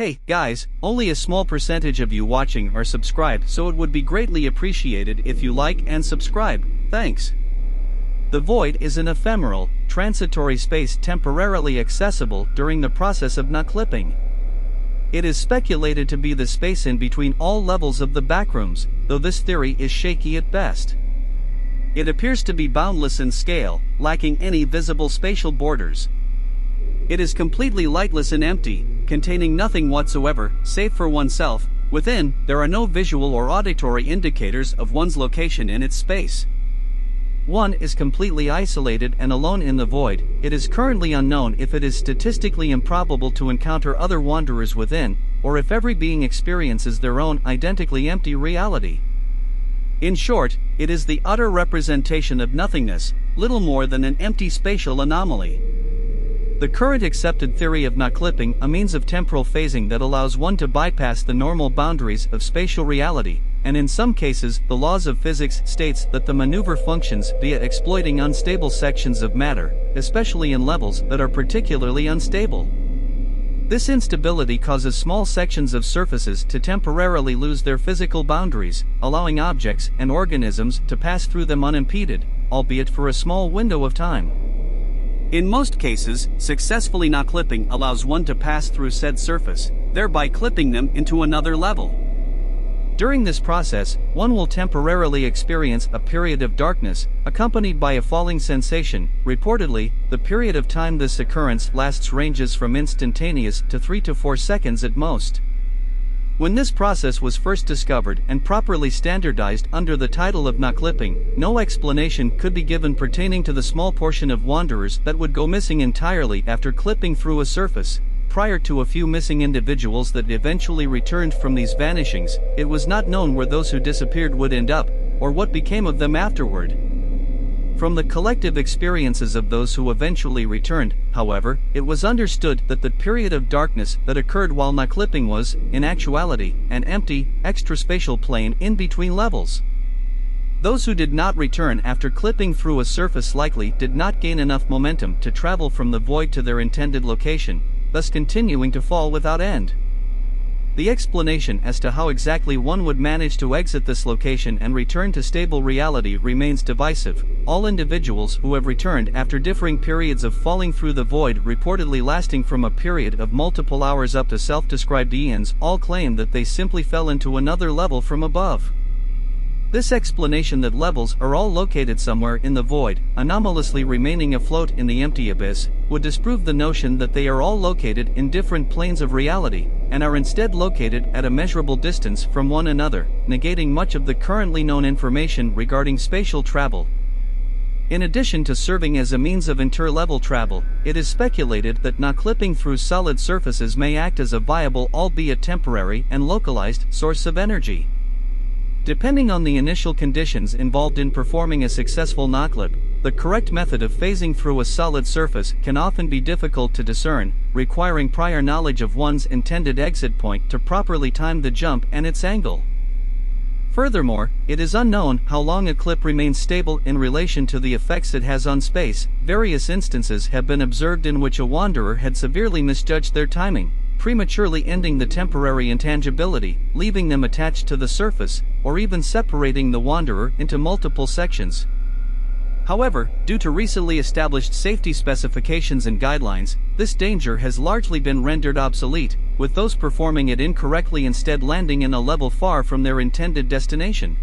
Hey, guys, only a small percentage of you watching are subscribed, so it would be greatly appreciated if you like and subscribe, thanks. The void is an ephemeral, transitory space temporarily accessible during the process of nut-clipping. It is speculated to be the space in between all levels of the backrooms, though this theory is shaky at best. It appears to be boundless in scale, lacking any visible spatial borders. It is completely lightless and empty, containing nothing whatsoever, save for oneself. Within, there are no visual or auditory indicators of one's location in its space. One is completely isolated and alone in the void. It is currently unknown if it is statistically improbable to encounter other wanderers within, or if every being experiences their own identically empty reality. In short, it is the utter representation of nothingness, little more than an empty spatial anomaly. The current accepted theory of nut-clipping, a means of temporal phasing that allows one to bypass the normal boundaries of spatial reality, and in some cases the laws of physics, states that the maneuver functions via exploiting unstable sections of matter, especially in levels that are particularly unstable. This instability causes small sections of surfaces to temporarily lose their physical boundaries, allowing objects and organisms to pass through them unimpeded, albeit for a small window of time. In most cases, successfully nut-clipping allows one to pass through said surface, thereby clipping them into another level. During this process, one will temporarily experience a period of darkness, accompanied by a falling sensation. Reportedly, the period of time this occurrence lasts ranges from instantaneous to 3 to 4 seconds at most. When this process was first discovered and properly standardized under the title of nut-clipping, no explanation could be given pertaining to the small portion of wanderers that would go missing entirely after clipping through a surface. Prior to a few missing individuals that eventually returned from these vanishings, it was not known where those who disappeared would end up, or what became of them afterward. From the collective experiences of those who eventually returned, however, it was understood that the period of darkness that occurred while nut-clipping was, in actuality, an empty, extraspatial plane in between levels. Those who did not return after clipping through a surface likely did not gain enough momentum to travel from the void to their intended location, thus continuing to fall without end. The explanation as to how exactly one would manage to exit this location and return to stable reality remains divisive. All individuals who have returned after differing periods of falling through the void, reportedly lasting from a period of multiple hours up to self-described eons, all claim that they simply fell into another level from above. This explanation that levels are all located somewhere in the void, anomalously remaining afloat in the empty abyss, would disprove the notion that they are all located in different planes of reality, and are instead located at a measurable distance from one another, negating much of the currently known information regarding spatial travel. In addition to serving as a means of inter-level travel, it is speculated that nut-clipping through solid surfaces may act as a viable, albeit temporary and localized, source of energy. Depending on the initial conditions involved in performing a successful nut-clip, the correct method of phasing through a solid surface can often be difficult to discern, requiring prior knowledge of one's intended exit point to properly time the jump and its angle. Furthermore, it is unknown how long a clip remains stable in relation to the effects it has on space. Various instances have been observed in which a wanderer had severely misjudged their timing, prematurely ending the temporary intangibility, leaving them attached to the surface, or even separating the wanderer into multiple sections. However, due to recently established safety specifications and guidelines, this danger has largely been rendered obsolete, with those performing it incorrectly instead landing in a level far from their intended destination.